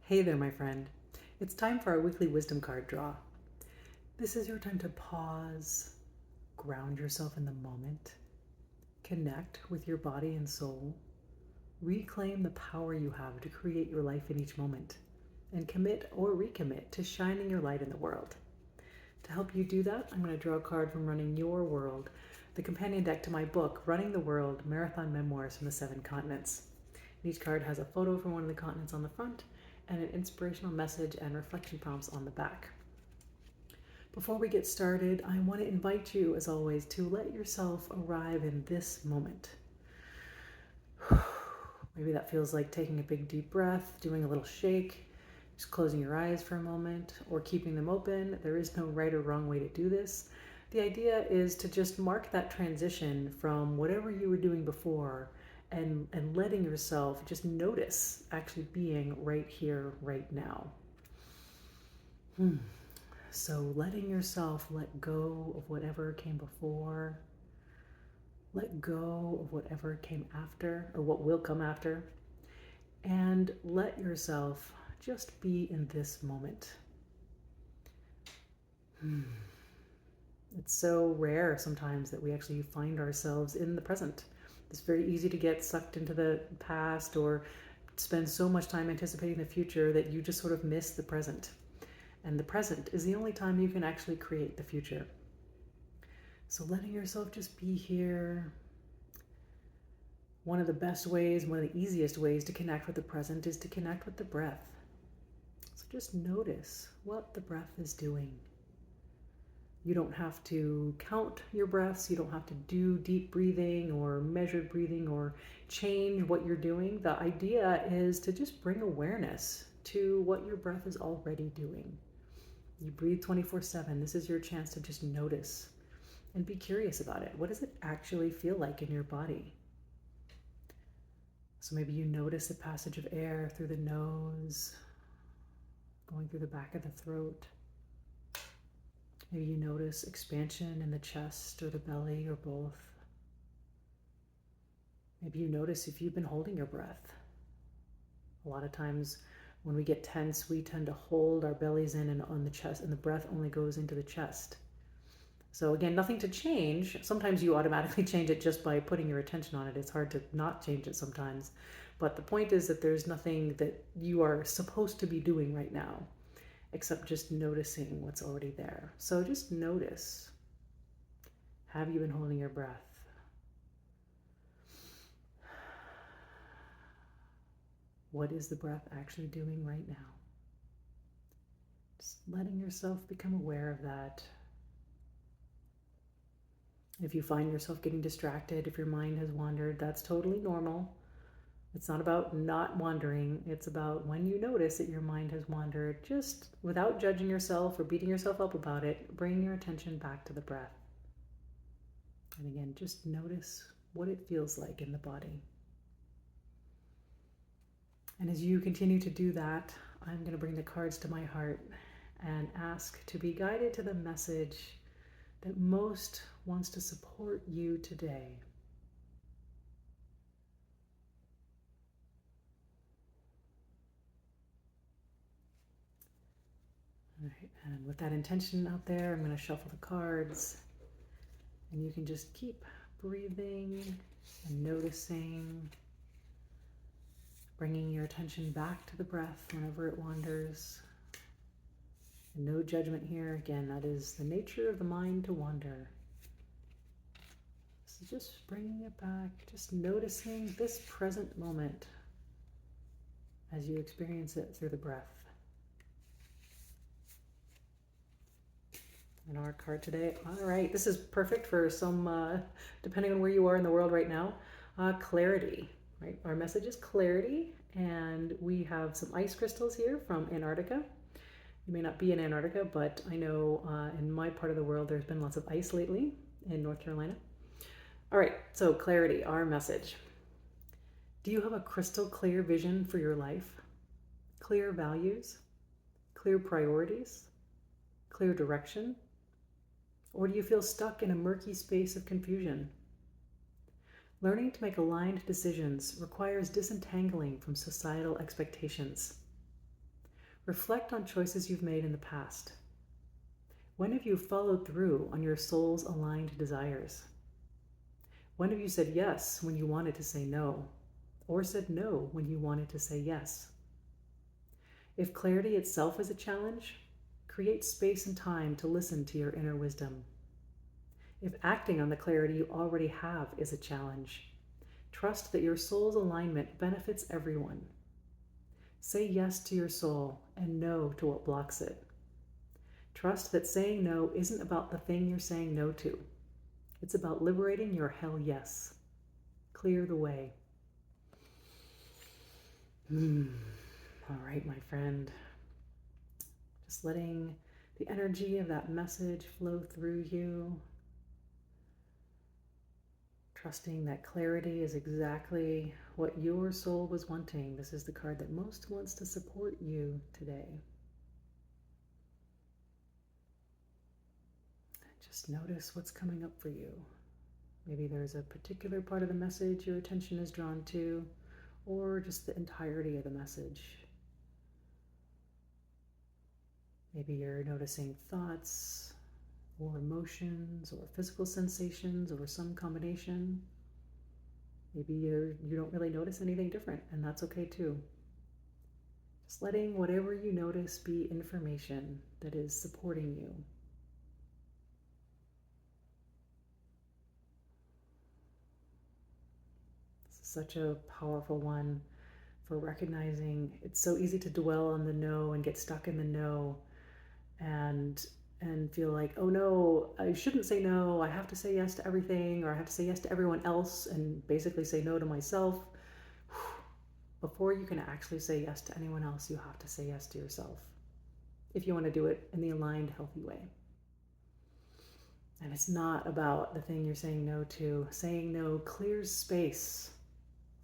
Hey there, my friend. It's time for our weekly wisdom card draw. This is your time to pause, ground yourself in the moment, connect with your body and soul, reclaim the power you have to create your life in each moment, and commit or recommit to shining your light in the world. To help you do that, I'm going to draw a card from Running Your World, the companion deck to my book, Running the World, Marathon Memoirs from the 7 Continents. Each card has a photo from one of the continents on the front and an inspirational message and reflection prompts on the back. Before we get started, I want to invite you, as always, to let yourself arrive in this moment. Maybe that feels like taking a big deep breath, doing a little shake, just closing your eyes for a moment, or keeping them open. There is no right or wrong way to do this. The idea is to just mark that transition from whatever you were doing before and letting yourself just notice actually being right here, right now. So letting yourself let go of whatever came before, let go of whatever came after, or what will come after, and let yourself just be in this moment. It's so rare sometimes that we actually find ourselves in the present. It's very easy to get sucked into the past or spend so much time anticipating the future that you just sort of miss the present. And the present is the only time you can actually create the future. So letting yourself just be here. One of the best ways, one of the easiest ways to connect with the present is to connect with the breath. So just notice what the breath is doing. You don't have to count your breaths. You don't have to do deep breathing or measured breathing or change what you're doing. The idea is to just bring awareness to what your breath is already doing. You breathe 24/7. This is your chance to just notice and be curious about it. What does it actually feel like in your body? So maybe you notice the passage of air through the nose, going through the back of the throat. Maybe you notice expansion in the chest or the belly or both. Maybe you notice if you've been holding your breath. A lot of times when we get tense, we tend to hold our bellies in and on the chest, and the breath only goes into the chest. So again, nothing to change. Sometimes you automatically change it just by putting your attention on it. It's hard to not change it sometimes. But the point is that there's nothing that you are supposed to be doing right now, except just noticing what's already there. So just notice. Have you been holding your breath? What is the breath actually doing right now? Just letting yourself become aware of that. If you find yourself getting distracted, if your mind has wandered, that's totally normal. It's not about not wandering. It's about when you notice that your mind has wandered, just without judging yourself or beating yourself up about it, bring your attention back to the breath. And again, just notice what it feels like in the body. And as you continue to do that, I'm going to bring the cards to my heart and ask to be guided to the message that most wants to support you today. All right, and with that intention out there, I'm going to shuffle the cards, and you can just keep breathing and noticing, bringing your attention back to the breath whenever it wanders. And no judgment here. Again, that is the nature of the mind to wander. So just bringing it back, just noticing this present moment as you experience it through the breath. And our card today, all right, this is perfect for some, depending on where you are in the world right now, clarity, right? Our message is clarity, and we have some ice crystals here from Antarctica. You may not be in Antarctica, but I know in my part of the world there's been lots of ice lately in North Carolina. All right, so clarity, our message. Do you have a crystal clear vision for your life? Clear values? Clear priorities? Clear direction? Or do you feel stuck in a murky space of confusion? Learning to make aligned decisions requires disentangling from societal expectations. Reflect on choices you've made in the past. When have you followed through on your soul's aligned desires? When have you said yes when you wanted to say no, or said no when you wanted to say yes? If clarity itself is a challenge, create space and time to listen to your inner wisdom. If acting on the clarity you already have is a challenge, trust that your soul's alignment benefits everyone. Say yes to your soul and no to what blocks it. Trust that saying no isn't about the thing you're saying no to. It's about liberating your hell yes. Clear the way. All right, my friend. Just letting the energy of that message flow through you. Trusting that clarity is exactly what your soul was wanting. This is the card that most wants to support you today. Just notice what's coming up for you. Maybe there's a particular part of the message your attention is drawn to, or just the entirety of the message. Maybe you're noticing thoughts or emotions or physical sensations or some combination. Maybe you don't really notice anything different, and that's okay too. Just letting whatever you notice be information that is supporting you. This is such a powerful one for recognizing it's so easy to dwell on the no and get stuck in the no and feel like, oh no, I shouldn't say no, I have to say yes to everything, or I have to say yes to everyone else, and basically say no to myself. Before you can actually say yes to anyone else, you have to say yes to yourself, if you want to do it in the aligned, healthy way. And it's not about the thing you're saying no to. Saying no clears space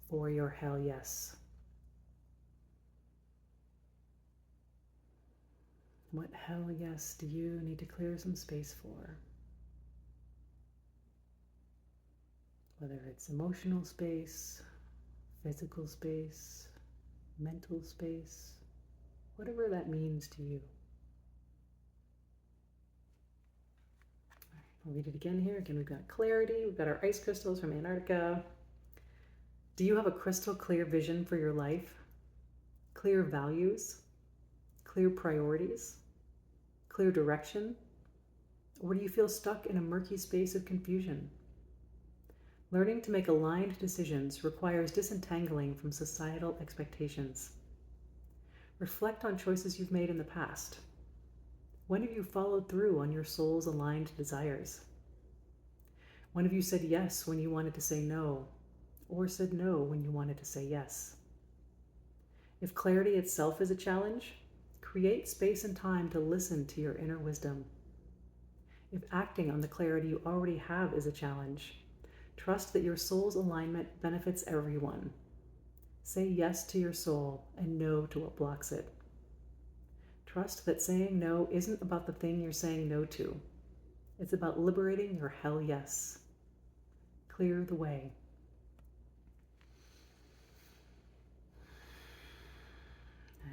for your hell yes. What hell yes do you need to clear some space for? Whether it's emotional space, physical space, mental space, whatever that means to you. All right, I'll read it again here. Again, we've got clarity. We've got our ice crystals from Antarctica. Do you have a crystal clear vision for your life? Clear values? Clear priorities? Clear direction? Or do you feel stuck in a murky space of confusion? Learning to make aligned decisions requires disentangling from societal expectations. Reflect on choices you've made in the past. When have you followed through on your soul's aligned desires? When have you said yes when you wanted to say no, or said no when you wanted to say yes? If clarity itself is a challenge, create space and time to listen to your inner wisdom. If acting on the clarity you already have is a challenge, trust that your soul's alignment benefits everyone. Say yes to your soul and no to what blocks it. Trust that saying no isn't about the thing you're saying no to. It's about liberating your hell yes. Clear the way.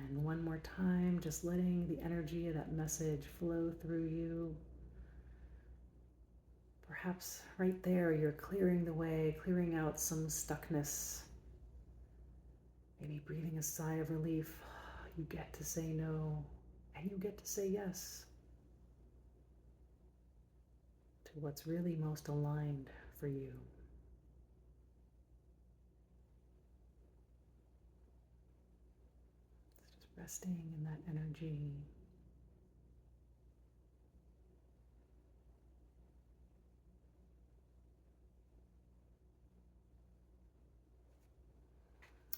And one more time, just letting the energy of that message flow through you. Perhaps right there, you're clearing the way, clearing out some stuckness. Maybe breathing a sigh of relief. You get to say no, and you get to say yes to what's really most aligned for you. Just resting in that energy.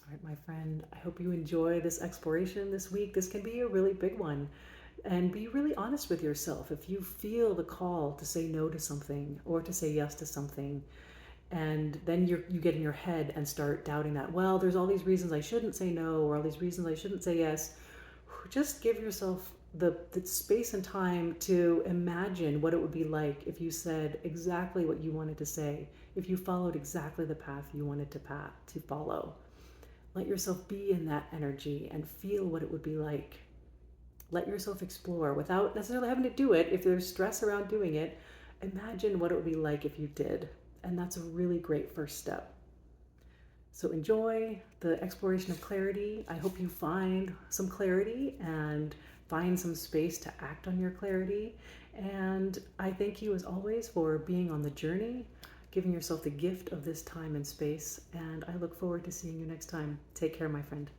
All right, my friend, I hope you enjoy this exploration this week. This can be a really big one. And be really honest with yourself. If you feel the call to say no to something or to say yes to something, and then you get in your head and start doubting that, well, there's all these reasons I shouldn't say no, or all these reasons I shouldn't say yes, just give yourself the space and time to imagine what it would be like if you said exactly what you wanted to say, if you followed exactly the path you wanted to follow. Let yourself be in that energy and feel what it would be like. Let yourself explore without necessarily having to do it. If there's stress around doing it, imagine what it would be like if you did. And that's a really great first step. So enjoy the exploration of clarity. I hope you find some clarity and find some space to act on your clarity. And I thank you as always for being on the journey, giving yourself the gift of this time and space. And I look forward to seeing you next time. Take care, my friend.